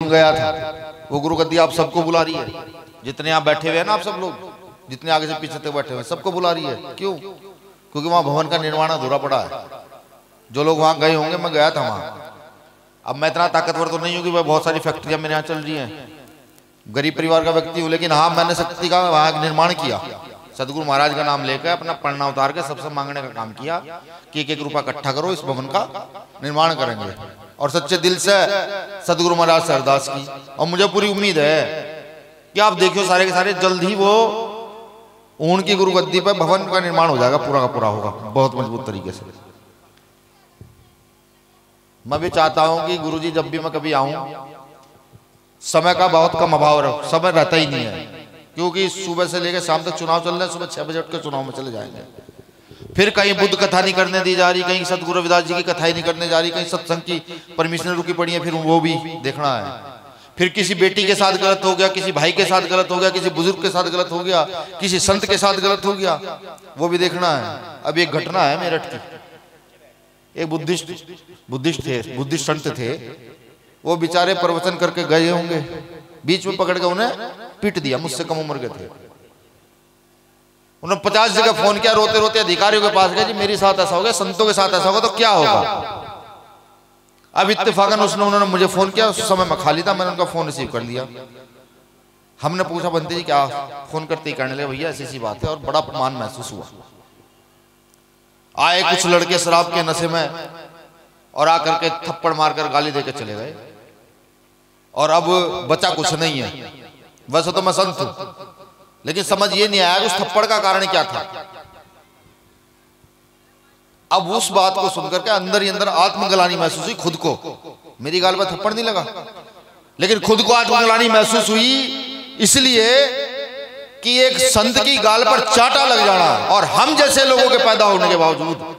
में गया था, वो गुरु गद्दी आप सबको बुला रही है। जितने आप बैठे हुए हैं ना, आप सब लोग जितने आगे से पीछे तक बैठे हुए हैं, सबको बुला रही है। क्यों? क्योंकि वहां भवन का निर्माण अधूरा पड़ा है। जो लोग वहां गए होंगे, मैं गया था वहां। अब मैं इतना ताकतवर तो नहीं हूं कि मैं बहुत सारी फैक्ट्रियां मेरे यहाँ चल रही हैं, गरीब परिवार का व्यक्ति हूँ, लेकिन हाँ मैंने शक्ति का वहां निर्माण किया। सदगुरु महाराज का नाम लेकर अपना पन्ना उतार के सबसे मांगने का काम किया कि 1-1 रुपया इकट्ठा करो, इस भवन का निर्माण करेंगे। और सच्चे दिल से सदगुरु महाराज से अरदास की। और मुझे पूरी उम्मीद है कि आप देखियो सारे के सारे जल्द ही वो ऊन की गुरु गद्दी पर भवन का निर्माण हो जाएगा, पूरा का पूरा होगा बहुत मजबूत तरीके से। मैं भी चाहता हूं कि गुरुजी जब भी मैं कभी आऊं, समय का बहुत कम अभाव है, समय रहता ही नहीं है, क्योंकि सुबह से लेकर शाम तक चुनाव चल रहे हैं। सुबह 6 बजे उठ के चुनाव में चले जाएंगे। फिर कहीं बुद्ध कथा नहीं करने दी जा रही, कहीं सदगुरु रविदास जी की कथा ही नहीं करने जा रही, कहीं सत्संग की परमिशन रुकी पड़ी है, फिर वो भी देखना है। फिर किसी बेटी के साथ गलत हो गया, किसी भाई के साथ गलत हो गया, किसी बुजुर्ग के साथ गलत हो गया, किसी संत के साथ गलत हो गया, वो भी देखना है। अब एक घटना है मेरठ की, एक बुद्धिस्ट संत थे, वो बेचारे प्रवचन करके गए होंगे, बीच में पकड़ के उन्हें पीट दिया। मुझसे कम उम्र के थे, उन्होंने 50 जगह फोन किया, रोते रोते अधिकारियों के पास गए, जी मेरे साथ ऐसा हो गया, संतों के साथ ऐसा होगा तो क्या होगा। अब इत्तेफाकन उन्होंने मुझे फोन किया, उस समय मैं खाली था, मैंने उनका फोन रिसीव कर लिया। हमने पूछा बनते जी क्या फोन करते ही कहने लगे भैया ऐसी ऐसी बात है, और बड़ा अपमान महसूस हुआ। आए कुछ लड़के शराब के नशे में और आकर के थप्पड़ मारकर गाली देकर चले गए, और अब बचा कुछ नहीं है। वैसे तो मैं संत हूं, लेकिन समझ ये नहीं आया उस थप्पड़ का कारण क्या था। अब उस बात को सुनकर के अंदर ही अंदर आत्मग्लानि महसूस हुई खुद को। मेरी गाल पर थप्पड़ नहीं लगा, लेकिन खुद को आत्मग्लानि महसूस हुई, इसलिए कि एक संत की गाल पर चाटा लग जाना, और हम जैसे लोगों के पैदा होने के बावजूद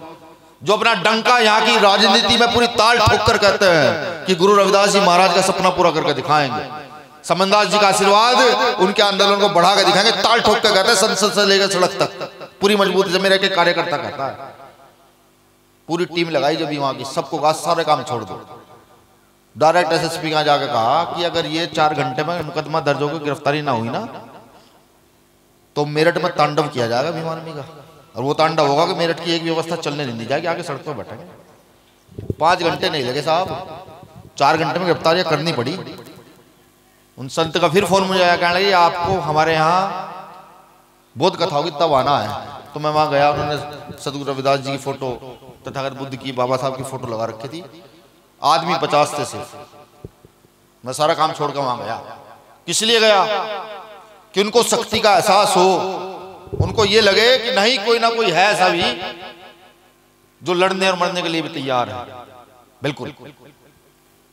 जो अपना डंका यहाँ की राजनीति में पूरी ताल ठोक कर कहते हैं कि गुरु रविदास जी महाराज का सपना पूरा करके दिखाएंगे, समनदास जी का आशीर्वाद उनके आंदोलन को बढ़ा कर दिखाएंगे, ताल ठोक कर कहते हैं संसद से लेकर सड़क तक पूरी मजबूती से। मेरे के कार्यकर्ता कहता है, पूरी टीम लगाई जब वहां की, सबको कहा सारे काम छोड़ दो। डायरेक्ट एसएसपी का जाकर कहा कि अगर ये 4 घंटे में मुकदमा दर्ज होकर गिरफ्तारी ना हुई ना, तो मेरठ में तांडव किया जाएगा भीम आर्मी का। और वो तांडव होगा कि मेरठ की एक व्यवस्था चलने नहीं दी जाएगी, आगे सड़क पर बैठेंगे। 5 घंटे नहीं लगे साहब, 4 घंटे में गिरफ्तारियां करनी पड़ी। उन संत का फिर फोन मुझे आया, कहने लगे आपको हमारे यहाँ बोध कथा होगी तब आना है। तो मैं वहां गया, उन्होंने सदगुरु रविदास जी की फोटो, तथागत बुद्ध की, बाबा साहब की फोटो लगा रखी थी। आदमी 50 थे सिर्फ। मैं सारा काम छोड़कर वहां गया। किस लिए गया? कि उनको शक्ति का एहसास हो, उनको ये लगे कि नहीं कोई ना कोई है ऐसा भी जो लड़ने और मरने के लिए भी तैयार है। बिल्कुल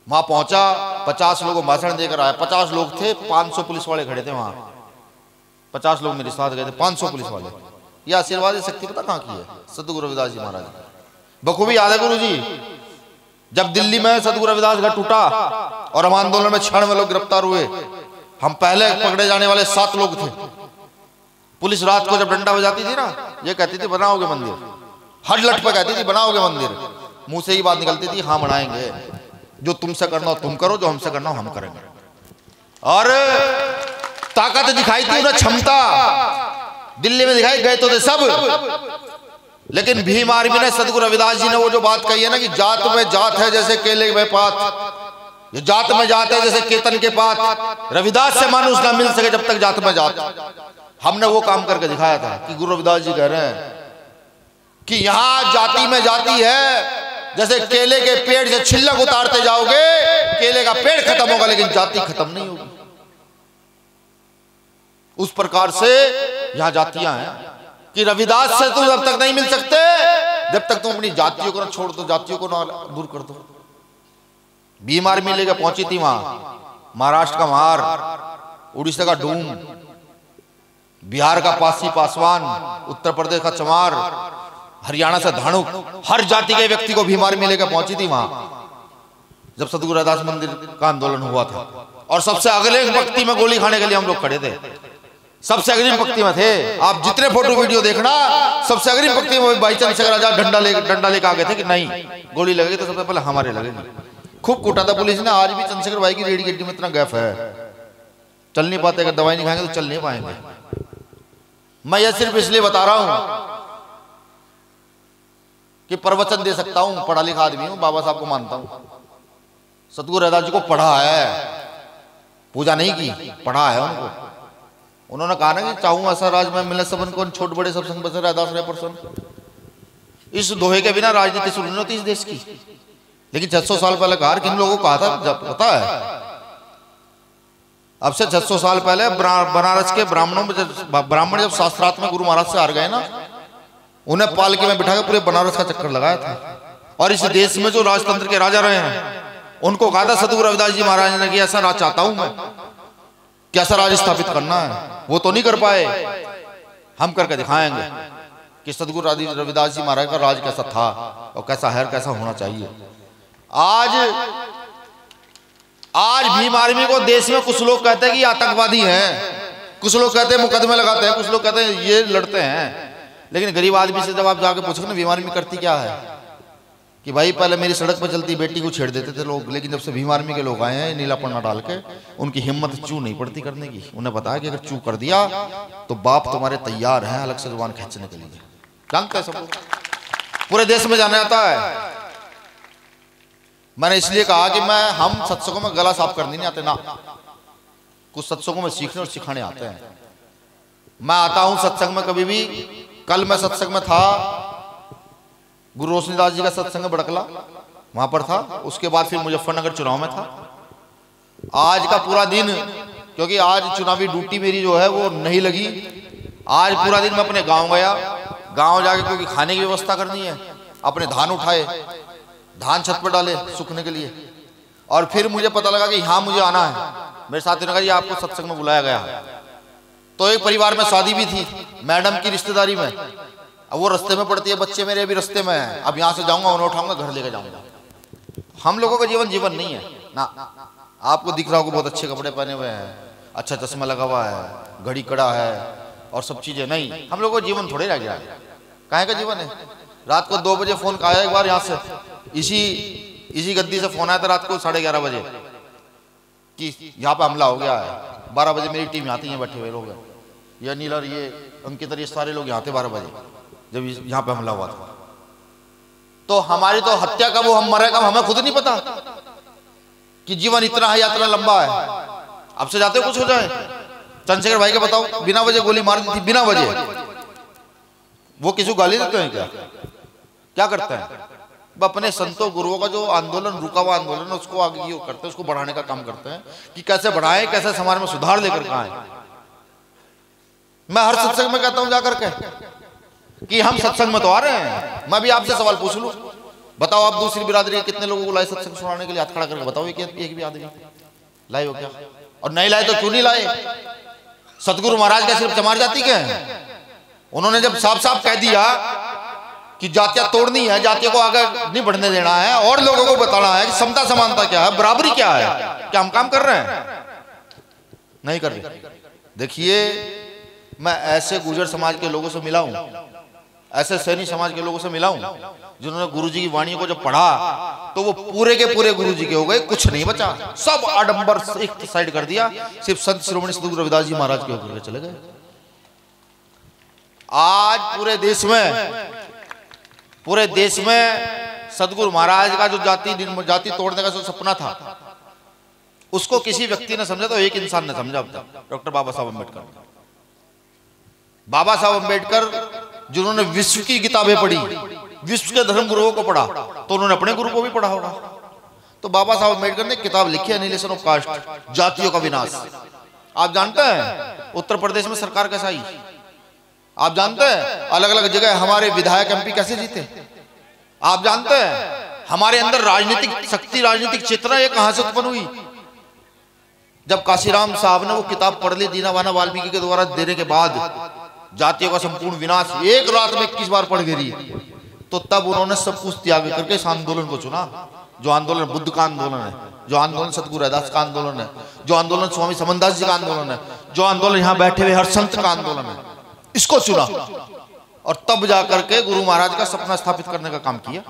वहां पहुंचा, 50 लोगों को भाषण देकर आया। 50 लोग थे, 500 पुलिस वाले खड़े थे वहां। 50 लोग मेरे साथ गए थे, 500 पुलिस वाले। यह आशीर्वाद शक्ति पता कहां की है? सदगुरु रविदास जी महाराज। बखूबी याद है गुरु जी, जब दिल्ली में सदगुरु रविदास घर टूटा और हम आंदोलन में 6 लोग गिरफ्तार हुए, हम पहले पकड़े जाने वाले 7 लोग थे। पुलिस रात को जब डंडा बजाती थी ना, ये कहती थी बनाओगे मंदिर, हर लट पे कहती थी बनाओगे मंदिर। मुंह से ही बात निकलती थी हाँ बनाएंगे, जो तुमसे करना हो तुम करो, जो हमसे करना हो हम करेंगे। और ताकत दिखाई थी उन्हें, क्षमता दिल्ली में दिखाई गए तो थे सब। लेकिन भीम आर्मी ने, सदगुरु रविदास जी ने वो जो बात कही है ना कि जात में जात है जैसे केले में पात, ये जात में जात है जैसे केतन के पात, रविदास से मानुष ना मिल सके जब तक जात में जात। हमने वो काम करके दिखाया था कि गुरु रविदास जी कह रहे हैं कि यहां जाति में जाति है जैसे केले के पेड़ से छिलक उतारते जाओगे केले का पेड़ खत्म होगा, लेकिन जाति खत्म नहीं होगी। उस प्रकार से यहां जातियां हैं कि रविदास से तुम जब तक नहीं मिल सकते जब तक तुम अपनी जातियों को ना छोड़ दो, जातियों को ना दूर कर दो। भीम आर्मी लेकर पहुंची थी वहां, महाराष्ट्र का मार, उड़ीसा का डूम, बिहार का पासी पासवान, उत्तर प्रदेश का चमार, हरियाणा से धानुक, हर जाति के व्यक्ति को भीम आर्मी लेकर पहुंची थी वहां जब सदगुरु रविदास मंदिर का आंदोलन हुआ था। और सबसे अगले पंक्ति में गोली खाने के लिए हम लोग खड़े थे, सबसे अग्रिम पंक्ति में थे। आप जितने फोटो वीडियो देखना, सबसे अग्रिम पंक्ति में भाई चंद्रशेखर आजाद डंडा लेकर आगे थे कि नहीं गोली लगेगी तो सबसे पहले हमारे लगेगी। खूब कूटा था पुलिस ने। आज भी चंद्रशेखर भाई की रेडी गड्डी में इतना गैप है, चल नहीं पाते। अगर दवाई नहीं खाएंगे तो चल नहीं पाएंगे। मैं यह सिर्फ इसलिए बता रहा हूं कि प्रवचन दे सकता हूं, पढ़ा लिखा आदमी हूं, बाबा साहब को मानता हूं। सतगुरु रैदास जी को पढ़ा है, पूजा नहीं की, पढ़ा है उनको। उन्होंने कहा ना कि चाहूं ऐसा राज में मिले सबन को, छोट बड़े सब संग बसे रैदास रहे परसन। इस दोहे के बिना राजनीति शुरू नहीं होती इस देश की। लेकिन 600 साल पहले कहा, किन लोगों को कहा था जब पता है? अब से 600 साल पहले बनारस के ब्राह्मण जब शास्त्रार्थ में गुरु महाराज से हार गए ना, उन्हें पालकी में बिठा के पूरे बनारस का चक्कर लगाया था। और इस देश में जो राजतंत्र के राजा रहे हैं उनको कहा था सतगुरु रविदास जी महाराज ने कि ऐसा राज चाहता हूं मैं, कैसा राज स्थापित करना है। वो तो नहीं कर पाए, हम करके दिखाएंगे कि सतगुरु रविदास जी महाराज का राज कैसा था और कैसा है, कैसा होना चाहिए। आज भीम आर्मी को देश में कुछ लोग कहते हैं कि आतंकवादी हैं, कुछ लोग कहते हैं मुकदमे लगाते हैं, कुछ लोग कहते हैं ये लड़ते हैं। लेकिन गरीब आदमी से जब आप जाके पूछोगे ना भीम आर्मी करती क्या है, कि भाई पहले मेरी सड़क पर चलती बेटी को छेड़ देते थे लोग, लेकिन जब से भीम आर्मी के लोग आए हैं नीला पन्ना डाल के, उनकी हिम्मत चू नहीं पड़ती करने की। उन्हें पता है कि अगर चू कर दिया तो बाप तुम्हारे तैयार हैं अलग से जुबान खींचने के लिए। जानते हैं सब, पूरे देश में जाना जाता है। मैंने इसलिए कहा कि हम सत्संगों में गला साफ करने नहीं आते ना, कुछ सत्संगों में सीखने और सिखाने आते हैं। मैं आता हूं सत्संग में कभी भी। कल मैं सत्संग में था, गुरु रोशनीदास जी का सत्संग बड़कला, वहां पर था। उसके बाद फिर मुजफ्फरनगर चुनाव में था। आज का पूरा दिन, क्योंकि आज चुनावी ड्यूटी मेरी जो है वो नहीं लगी, आज पूरा दिन मैं अपने गांव गया। गांव जाके क्योंकि खाने की व्यवस्था करनी है, अपने धान उठाए, धान छत पर डाले सूखने के लिए। और फिर मुझे पता लगा कि यहाँ मुझे आना है। मेरे साथियों ने कहा ये आपको सत्संग में बुलाया गया है। तो एक परिवार में शादी भी थी, मैडम की रिश्तेदारी में। अब वो रास्ते में पड़ती है, बच्चे मेरे अभी रास्ते में हैं। अब यहाँ से जाऊंगा, उन्हें उठाऊंगा, घर लेकर जाऊंगा। हम लोगों का जीवन नहीं है ना। आपको दिख रहा होगा बहुत अच्छे कपड़े पहने हुए हैं, अच्छा चश्मा लगा हुआ है, घड़ी कड़ा है और सब चीजें। नहीं, हम लोगों का जीवन थोड़े रह गया है। काहे का जीवन है? रात को 2 बजे फोन आया एक बार यहाँ से, इसी गद्दी से फोन आया था रात को 11:30 बजे कि यहाँ पे हमला हो गया है। 12 बजे मेरी टीम यहाँ थी, यहाँ बैठे हुए लोग, ये अनिल और ये अंकित और ये सारे लोग यहाँ थे 12 बजे जब यहाँ पे हमला हुआ था। तो हमारी तो हत्या कब हो, हम मरे कब, हमें खुद नहीं पता कि जीवन इतना है, यात्रा लंबा है। अब से जाते कुछ हो जाए। चंद्रशेखर भाई के बताओ, बिना वजह गोली मार दी थी, बिना वजह। वो किसी को गाली देते हैं क्या करते हैं? अपने संतों गुरुओं का जो आंदोलन, रुका हुआ आंदोलन, उसको आगे करते हैं, उसको बढ़ाने का काम करते हैं कि कैसे बढ़ाएं, कैसे समाज में सुधार लेकर आए। मैं हर सत्संग में कहता हूं जाकर के कि हम सत्संग में तो आ रहे हैं। मैं भी आपसे सवाल पूछ लूं, बताओ आप दूसरी बिरादरी के कितने लोगों को लाए सत्संग सुनाने के लिए? हाथ खड़ा करके बताओ, एक भी आदमी लाए हो क्या? और नहीं लाए तो क्यों नहीं लाए? सतगुरु महाराज का सिर्फ चमार जाति के हैं? उन्होंने जब साफ साफ कह दिया कि जातियां तोड़नी है, जातियों को आगे नहीं बढ़ने देना है, और लोगों को बताना है कि समता समानता क्या है, बराबरी क्या है, क्या हम काम कर रहे हैं? नहीं कर रहे। देखिए, मैं ऐसे गुर्जर समाज के लोगों से मिला हूं, ऐसे सैनी समाज के लोगों से मिला हूं, जिन्होंने गुरुजी की वाणी को जब पढ़ा तो वो पूरे के पूरे गुरुजी के हो गए, कुछ नहीं बचा। सब आडंबर एक साइड कर दिया, सिर्फ संत श्रोमणी सतगुरु रविदास जी महाराज के होकर चले गए। आज पूरे देश में सतगुरु महाराज का जो जाति तोड़ने का जो सपना था, उसको किसी व्यक्ति ने समझा तो एक इंसान ने समझा अब तक, डॉक्टर बाबा साहब अम्बेडकर। बाबा साहब अम्बेडकर जिन्होंने विश्व की किताबें पढ़ी, विश्व के धर्म गुरुओं को पढ़ा, तो उन्होंने अपने गुरु को भी पढ़ा होगा। तो बाबा साहब अम्बेडकर ने किताब लिखी है, एनिहिलेशन ऑफ कास्ट, जातियों का विनाश। आप जानते हैं उत्तर प्रदेश में सरकार कैसा आई? आप जानते हैं अलग अलग जगह हमारे विधायक एमपी कैसे जीते? आप जानते हैं हमारे अंदर राजनीतिक शक्ति, राजनीतिक चेतना ये कहां से उत्पन्न हुई? जब काशीराम साहब ने वो किताब पढ़ ली, दीनावाना वाल्मीकि के द्वारा देने के बाद, जातियों का संपूर्ण विनाश, एक रात में 21 बार पढ़ गिरी, तो तब उन्होंने सब कुछ त्याग करके इस आंदोलन को चुना। जो आंदोलन बुद्ध का आंदोलन है, जो आंदोलन सतगुरु रैदास का आंदोलन है, जो आंदोलन स्वामी समनदास जी का आंदोलन है, जो आंदोलन यहाँ बैठे हुए हर संत का आंदोलन है, इसको चुना और तब जाकर के गुरु महाराज का सपना स्थापित करने का काम किया।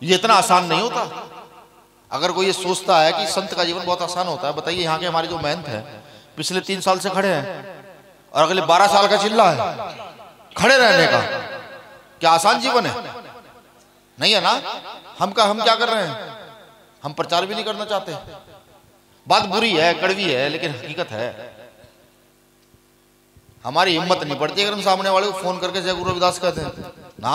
ये इतना आसान नहीं होता। अगर कोई ये सोचता है कि संत का जीवन बहुत आसान होता है, बताइए यहाँ के हमारे जो महंत हैं पिछले 3 साल से खड़े हैं और अगले 12 साल का चिल्ला है खड़े रहने का, क्या आसान जीवन है? नहीं है ना। हम क्या कर रहे हैं? हम प्रचार भी नहीं करना चाहते। बात बुरी है, कड़वी है, लेकिन हकीकत है। हमारी हिम्मत नहीं पड़ती अगर हम सामने वाले को फोन करके जय गुरु रविदास कहते हैं ना,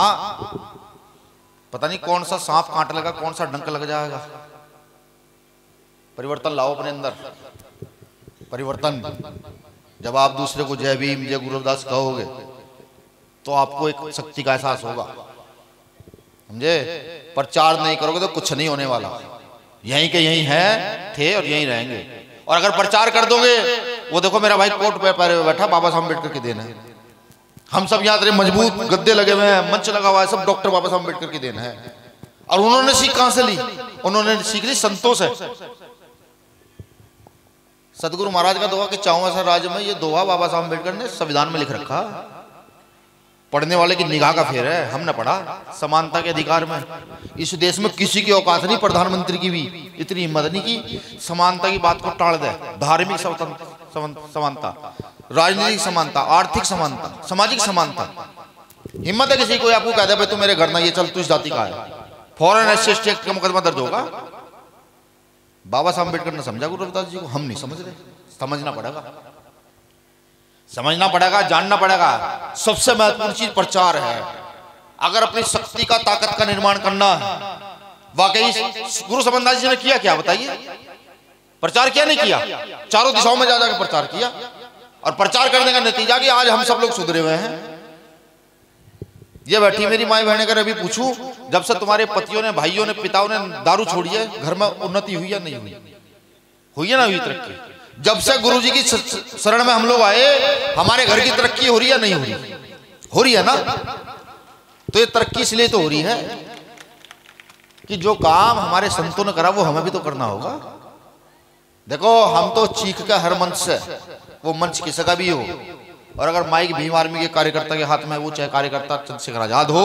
पता नहीं कौन सा सांप कांट लगा, कौन सा डंक लग जाएगा। परिवर्तन लाओ अपने अंदर, परिवर्तन। जब आप दूसरे को जय भीम जय गुरु रविदास कहोगे तो आपको एक शक्ति का एहसास होगा, समझे। प्रचार नहीं करोगे तो कुछ नहीं होने वाला, यहीं के यहीं है थे और यहीं रहेंगे। और अगर प्रचार कर दोगे, वो देखो मेरा भाई कोट पे पैरे में बैठा, बाबा साहब अम्बेडकर की देन है। हम सब यहाँ तेरे मजबूत गद्दे लगे हुए हैं, मंच लगा हुआ है, सब डॉक्टर बाबा साहब अम्बेडकर की देन है। और उन्होंने सीख कहां से ली? उन्होंने सीख ली संतों से। सदगुरु महाराज का दोहा कि 54वें राज्य में, ये दोहा बाबा साहब अम्बेडकर ने संविधान में लिख रखा। पढ़ने वाले की निगाह का फेर है, हमने पढ़ा समानता के अधिकार में। इस देश में किसी की औकात नहीं, प्रधानमंत्री की भी इतनी हिम्मत नहीं कि समानता की बात को टाल दे। धार्मिक समानता, राजनीतिक समानता, आर्थिक समानता, सामाजिक समानता, हिम्मत है किसी को आपको कह दे भाई तू मेरे घर ना ये चल, तू इस जाति का है, फौरन एससी एक्ट का मुकदमा दर्ज होगा। बाबा साहब अम्बेडकर ने समझा गुरु रविदास जी को, हम नहीं समझ रहे। समझना पड़ेगा, समझना पड़ेगा, जानना पड़ेगा। सबसे महत्वपूर्ण चीज प्रचार है। अगर अपनी शक्ति का, ताकत का निर्माण करना है, वाकई गुरु समनदास जी ने किया क्या बताइए? प्रचार किया नहीं किया? चारों दिशाओं में जा जाकर प्रचार किया, और प्रचार करने का नतीजा कि आज हम सब लोग सुधरे हुए हैं। ये बैठी मेरी माई बहने का अभी पूछूं, जब से तुम्हारे पतियों ने, भाइयों ने, पिताओं ने दारू छोड़ी है, घर में उन्नति हुई या नहीं हुई? हुई है ना, हुई तरक्की? जब से गुरु जी की शरण में हम लोग आए, हमारे घर की तरक्की हो रही है नहीं हो रही? हो रही है ना। तो ये तरक्की इसलिए तो हो रही है कि जो काम हमारे संतों ने करा वो हमें भी तो करना होगा। देखो हम तो चीख का हर मंच से, वो मंच किसी का भी हो, और अगर माइक भीम आर्मी के कार्यकर्ता के हाथ में, वो चाहे कार्यकर्ता चंद्रशेखर आजाद हो,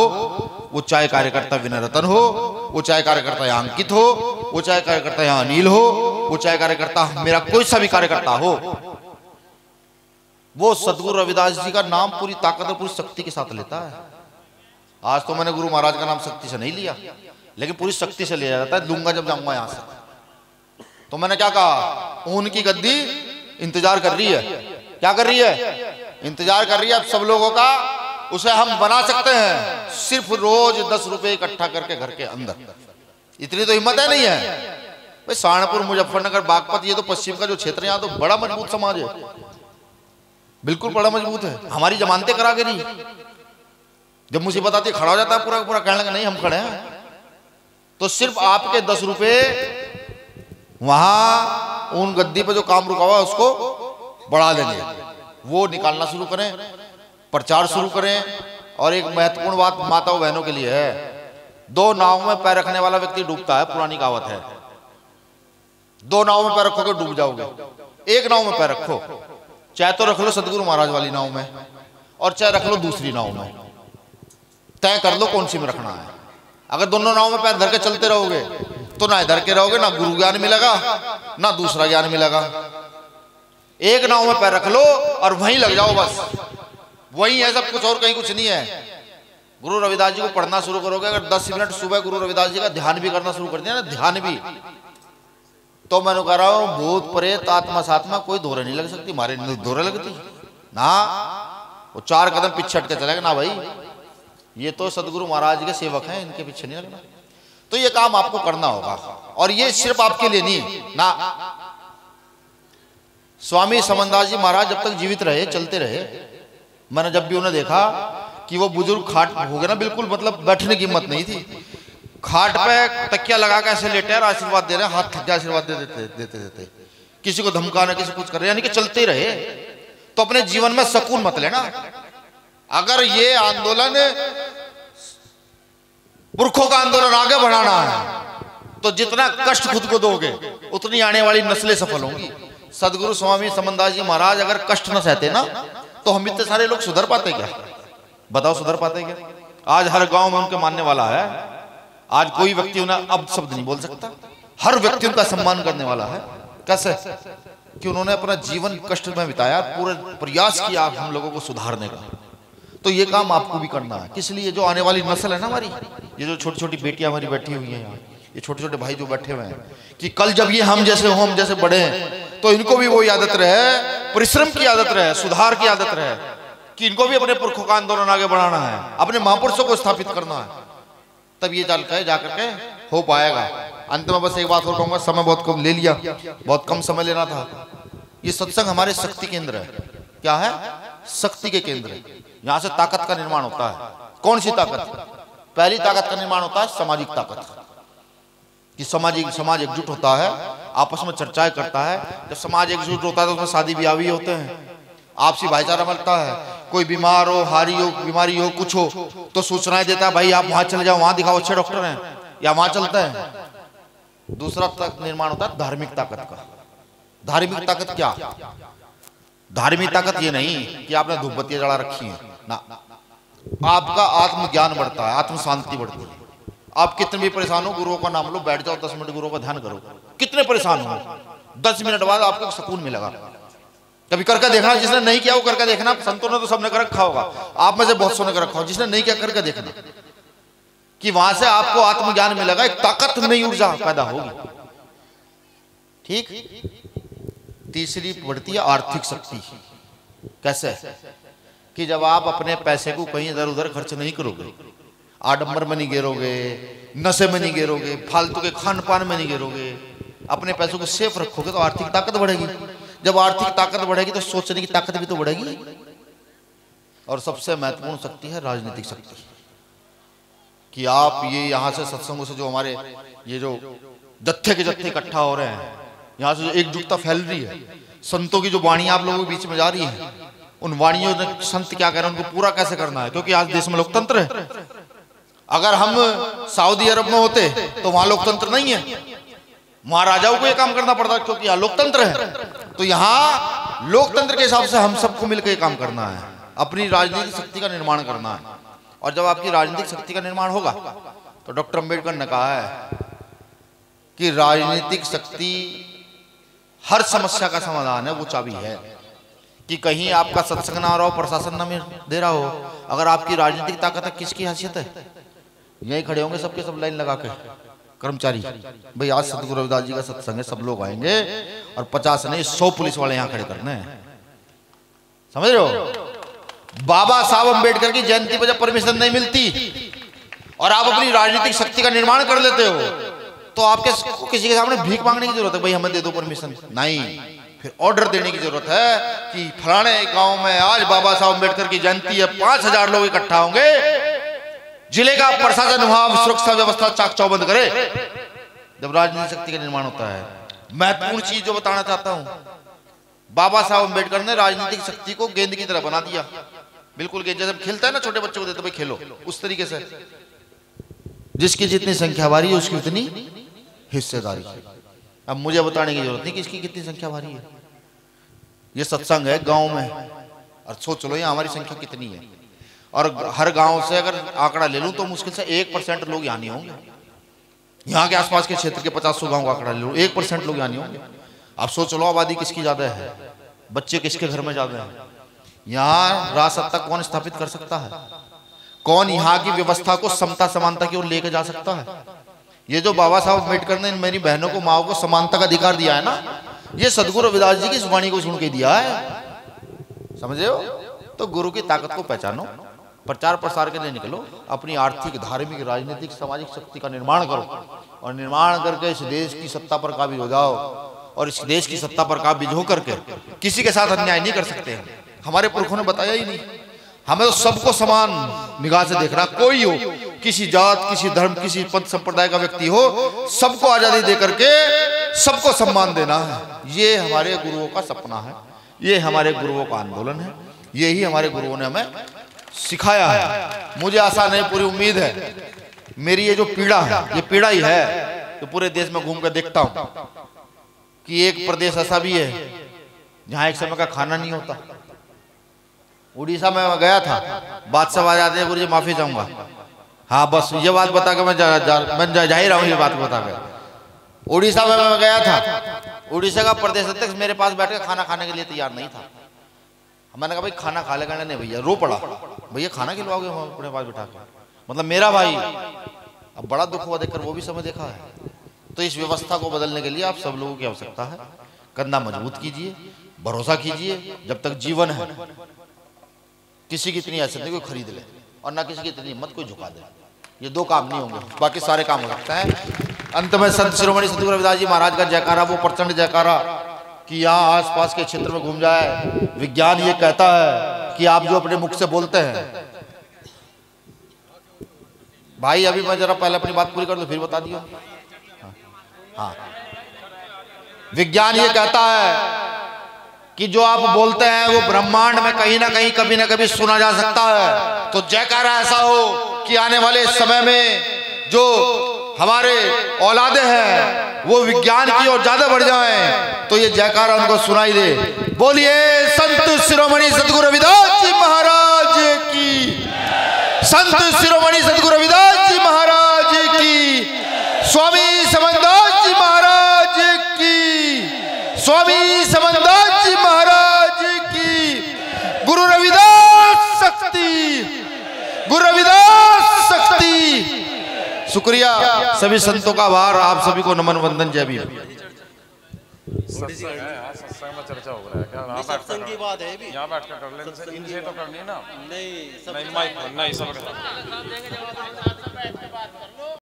वो चाहे कार्यकर्ता विनय रतन हो, वो चाहे कार्यकर्ता यहाँ अंकित हो, वो चाहे कार्यकर्ता यहाँ अनिल हो, वो चाहे कार्यकर्ता मेरा कोई सा भी कार्यकर्ता हो, वो सदगुरु रविदास जी का नाम पूरी ताकत और पूरी शक्ति के साथ लेता है। आज तो मैंने गुरु महाराज का नाम शक्ति से नहीं लिया, लेकिन पूरी शक्ति से लिया जाता है। लूंगा जब जाऊंगा यहां से। तो मैंने क्या कहा, उनकी गद्दी इंतजार कर रही है। क्या कर रही है? इंतजार कर रही है अब सब लोगों का। उसे हम बना सकते हैं सिर्फ रोज 10 रुपए इकट्ठा करके घर के अंदर। इतनी तो हिम्मत है नहीं है भाई? सहारनपुर, मुजफ्फरनगर, बागपत, ये तो पश्चिम का जो क्षेत्र है, यहाँ तो बड़ा मजबूत समाज है, बिल्कुल बड़ा मजबूत है। हमारी जमानतें करा के नहीं, जब मुसीबत आती है खड़ा हो जाता है पूरा पूरा, कहने लगा नहीं हम खड़े हैं। तो सिर्फ आपके 10 रुपए वहां उन गद्दी पे जो काम रुका हुआ उसको बढ़ा देंगे, वो निकालना शुरू करें, प्रचार शुरू करें। और एक महत्वपूर्ण बात माताओं बहनों के लिए है, 2 नाव में पैर रखने वाला व्यक्ति डूबता है, पुरानी कहावत है। 2 नाव में पैर रखोगे डूब जाओगे, एक नाव में पैर रखो। चाहे तो रख लो सदगुरु महाराज वाली नाव में, और चाहे रख लो दूसरी नाव में। तय कर लो कौन सी में रखना है। अगर दोनों नाव में पैर धर के चलते रहोगे तो ना इधर के रहोगे, ना गुरु ज्ञान मिलेगा, ना दूसरा ज्ञान मिलेगा। एक नाव में पैर रख लो और वहीं लग जाओ, बस वहीं है सब कुछ, और कहीं कुछ नहीं है। गुरु रविदास जी को पढ़ना शुरू करोगे, अगर 10 मिनट सुबह गुरु रविदास जी का ध्यान भी करना शुरू कर दिया ना, ध्यान भी, तो मैं कह रहा हूं भूत प्रेत आत्मा सात्मा कोई दोहरे नहीं लग सकती, मारे दोहरे लगती ना। वो 4 कदम पीछे हट के चलेगा ना भाई, ये तो सदगुरु महाराज के सेवक हैं, इनके पीछे नहीं लगना। तो ये काम आपको करना होगा, और ये सिर्फ आपके लिए नहीं ना। स्वामी समनदास जी महाराज जब तक जीवित रहे, चलते रहे, मैंने जब भी उन्हें देखा कि वो बुजुर्ग खाट हो गए ना, बिल्कुल मतलब बैठने की हिम्मत नहीं थी, खाट पे तकिया लगा के ऐसे लेटे और आशीर्वाद दे रहे, हाथ थक गया आशीर्वाद देते देते, किसी को धमकाना, किसी कुछ कर रहे, यानी कि चलते रहे। तो अपने जीवन में सुकून मत लेना। अगर ये आंदोलन पुरखों का आंदोलन आगे बढ़ाना है तो जितना कष्ट खुद को दोगे उतनी आने वाली नस्लें सफल होंगी। सदगुरु स्वामी समनदास जी महाराज अगर कष्ट न सहते ना, तो हम इतने सारे लोग सुधर पाते क्या? बताओ सुधर पाते क्या? आज हर गांव में उनके मानने वाला है। आज कोई व्यक्ति उन्हें अब शब्द नहीं बोल सकता, हर व्यक्ति उनका सम्मान करने वाला है। कैसे कि उन्होंने अपना जीवन कष्ट में बिताया, पूरा प्रयास किया हम लोगों को सुधारने का। तो ये काम आपको भी करना है। किस लिए? जो आने वाली नस्ल है ना हमारी, ये जो छोटी छोटी बेटियां हमारी बैठी हुई हैं यहाँ, ये छोटे छोटे भाई जो बैठे हुए हैं, कि कल जब ये हम जैसे बड़े हैं तो इनको भी वो आदत रहे, परिश्रम की आदत रहे, सुधार की आदत रहे, कि इनको भी अपने पुरखों का आंदोलन आगे बढ़ाना है, अपने महापुरुषों को स्थापित करना है। तब ये जाकर के हो पाएगा। अंत में बस एक बात और कहूंगा, समय बहुत कम ले लिया, बहुत कम समय लेना था। ये सत्संग हमारे शक्ति केंद्र है। क्या है? शक्ति के केंद्र है। यहाँ से ताकत का निर्माण होता है। कौन सी ताकत? पहली ताकत का निर्माण होता है सामाजिक ताकत, कि समाज एकजुट होता है, आपस में चर्चाएं करता है। जब समाज एकजुट होता है तो उसमें शादी ब्याह भी होते हैं, आपसी भाईचारा मिलता है। कोई बीमार हो, हारी हो, बीमारी हो, कुछ हो तो सूचनाएं देता है, भाई आप वहां चले जाओ, वहां दिखाओ, अच्छे डॉक्टर हैं, या वहां चलते हैं। दूसरा तक निर्माण होता है धार्मिक ताकत का। धार्मिक ताकत क्या? धार्मिक ताकत ये नहीं कि आपने धूपबत्तियां जला रखी है ना, आपका आत्मज्ञान बढ़ता है, आत्म शांति बढ़ती है। आप कितने भी परेशान हो, गुरुओं का नाम लो, बैठ जाओ 10 मिनट गुरुओं का ध्यान करो। कितने परेशान हो, 10 मिनट बाद आपको सुकून मिलेगा। कभी करके देखना, जिसने नहीं किया वो करके देखना। संतों ने तो सबने कर रखा होगा, आप में से बहुत सोने कर रखा हो, जिसने नहीं किया करके देखना, कि वहां से आपको आत्मज्ञान मिलेगा, एक ताकत, नई ऊर्जा पैदा होगी। ठीक। तीसरी बढ़ती है आर्थिक शक्ति। कैसे? कि जब आप अपने पैसे को कहीं इधर उधर खर्च नहीं करोगे, आडंबर में नहीं गिरोगे, नशे में नहीं गिरोगे, फालतू के खान पान में नहीं गिरोगे, अपने पैसों को सेफ रखोगे तो आर्थिक ताकत बढ़ेगी। जब आर्थिक ताकत बढ़ेगी तो सोचने की ताकत भी तो बढ़ेगी। और सबसे महत्वपूर्ण शक्ति है राजनीतिक शक्ति, कि आप ये यहाँ से सत्संगों से जो हमारे ये जो जत्थे के जत्थे इकट्ठा हो रहे हैं, यहाँ से जो एकजुटता फैल रही है, संतों की जो वाणी आप लोगों के बीच में जा रही है, उन वाणियों ने संत क्या कह रहे हैं उनको पूरा कैसे करना है। क्योंकि आज देश में लोकतंत्र है। अगर हम सऊदी अरब में होते तो वहां लोकतंत्र नहीं है, वहां राजाओं को ये काम करना पड़ता, क्योंकि यहाँ लोकतंत्र है। तो यहाँ लोकतंत्र के हिसाब से हम सबको मिलकर ये काम करना है, अपनी राजनीतिक शक्ति का निर्माण करना है। और जब आपकी राजनीतिक शक्ति का निर्माण होगा तो डॉक्टर अंबेडकर ने कहा है कि राजनीतिक शक्ति हर समस्या का समाधान है, वो चाबी है। कि कहीं आपका सत्संग ना हो रहा हो, प्रशासन ना दे रहा हो, अगर आपकी राजनीतिक ताकत है, किसकी हैसियत है? यही खड़े होंगे सबके सब लाइन लगा के कर्मचारी, भाई आज सतगुरु रविदास जी का सत्संग है, सब लोग आएंगे, और 50 नहीं 100 पुलिस वाले यहाँ खड़े करने हैं। समझ रहे हो? बाबा साहब अंबेडकर की जयंती पर जब परमिशन नहीं मिलती और आप अपनी राजनीतिक शक्ति का निर्माण कर लेते हो, तो आपके किसी के सामने भीख मांगने की जरूरत है, भाई हमें दे दो परमिशन? नहीं, फिर ऑर्डर देने की जरूरत है कि फलाने गांव में आज बाबा साहब अंबेडकर की जयंती है, 5000 लोग इकट्ठा होंगे, जिले का प्रशासन वहां सुरक्षा व्यवस्था चाक चौबंद करे। जब राजनीतिक शक्ति का निर्माण होता है। महत्वपूर्ण चीज जो बताना चाहता हूं, बाबा साहब अंबेडकर ने राजनीतिक शक्ति को गेंद की तरह बना दिया। बिल्कुल गेंद जैसे खेलता है ना, छोटे बच्चों को देते भाई खेलो, उस तरीके से जिसकी जितनी संख्या भारी है उसकी उतनी हिस्सेदारी। अब मुझे बताने की जरूरत नहीं कि इसकी कितनी संख्या भारी है। ये सत्संग है गांव में, और सोच लो यहाँ हमारी संख्या कितनी है। और हर गांव से अगर आंकड़ा ले लूं तो मुश्किल से 1% लोग यहाँ नहीं होंगे। यहाँ के आसपास के क्षेत्र के 50-100 गांव का आंकड़ा ले लूं, 1% लोग यहाँ नहीं होंगे। आप सोच लो आबादी किसकी ज्यादा है, बच्चे किसके घर में ज्यादा है। यहाँ राजसत्ता कौन स्थापित कर सकता है? कौन यहाँ की व्यवस्था को समता समानता की ओर लेके जा सकता है? ये जो बाबा साहब अम्बेडकर ने मेरी बहनों को, माओ को समानता का अधिकार दिया है ना, ये सदगुरु रविदास जी की इस वाणी को सुन के दिया है। समझ रहे हो? तो गुरु की ताकत को पहचानो, प्रचार प्रसार के लिए निकलो, अपनी आर्थिक, धार्मिक, राजनीतिक, सामाजिक शक्ति का निर्माण करो, और निर्माण करके इस देश की सत्ता पर काबिज हो जाओ। और इस देश की सत्ता पर काबिज हो करके किसी के साथ अन्याय नहीं कर सकते। हमारे पुरखों ने बताया ही नहीं, हमें तो सबको समान निगाह से देखना। कोई हो, किसी जात, किसी धर्म, किसी पंथ संप्रदाय का व्यक्ति हो, सबको आजादी दे करके सबको सम्मान देना है। ये हमारे गुरुओं का सपना है, ये हमारे गुरुओं का आंदोलन है, यही हमारे गुरुओं ने हमें सिखाया है। मुझे आशा नहीं, पूरी उम्मीद है, मेरी ये जो पीड़ा है, ये पीड़ा ही है। तो पूरे देश में घूम कर देखता हूँ कि एक प्रदेश ऐसा भी है जहाँ एक समय का खाना नहीं होता। उड़ीसा में गया था, बादशाह आ जाते हैं, गुरु जी माफी चाहूंगा, हाँ बस ये बात बता के मैं जा ही रहा हूँ, ये बात बता के उड़ीसा में मैं गया था, उड़ीसा का प्रदेश अध्यक्ष मेरे पास बैठ के खाना खाने के लिए तैयार नहीं था। मैंने कहा भाई खाना खा लेगा, नहीं भैया, रो पड़ा, भैया खाना खिलवाओगे अपने पास बिठा के, मतलब मेरा भाई। अब बड़ा दुख हुआ देखकर, वो भी समय देखा है। तो इस व्यवस्था को बदलने के लिए आप सब लोगों की आवश्यकता है। कंधा मजबूत कीजिए, भरोसा कीजिए, जब तक जीवन है। किसी की इतनी हैसियत नहीं कोई खरीद ले, और ना किसी की इतनी हिम्मत कोई झुका दे। ये दो काम नहीं होंगे, बाकी सारे काम हो सकते हैं। अंत में संत शिरोमणि सतगुरु रविदास जी महाराज का जयकारा, वो प्रचंड जयकारा कि यहाँ आसपास के क्षेत्र में घूम जाए। विज्ञान ये कहता है कि आप जो अपने मुख से बोलते हैं, भाई अभी मैं जरा पहले अपनी बात पूरी कर लूं फिर बता दियो। हाँ, विज्ञान ये कहता है कि जो आप बोलते हैं वो ब्रह्मांड में कहीं ना कहीं कभी ना कभी सुना जा सकता है। तो जयकारा ऐसा हो कि आने वाले समय में जो हमारे औलादे हैं वो विज्ञान की ओर ज्यादा बढ़ जाएं, तो ये जयकारा उनको सुनाई दे। बोलिए संत शिरोमणि सतगुरु रविदास जी महाराज की, संत शिरोमणि सतगुरु रविदास जी महाराज की, स्वामी समनदास जी महाराज की, स्वामी समनदास जी महाराज की। गुरु रविदास शक्ति, गुरु रविदास शक्ति। शुक्रिया सभी संतों का आभार। आप सभी को नमन वंदन, जय भीम। सत्संग में चर्चा हो रहा है क्या? सत्संग की बात है भी, यहाँ बैठ कर कर लेने से, इनसे तो करनी ना, नहीं माइक नहीं सब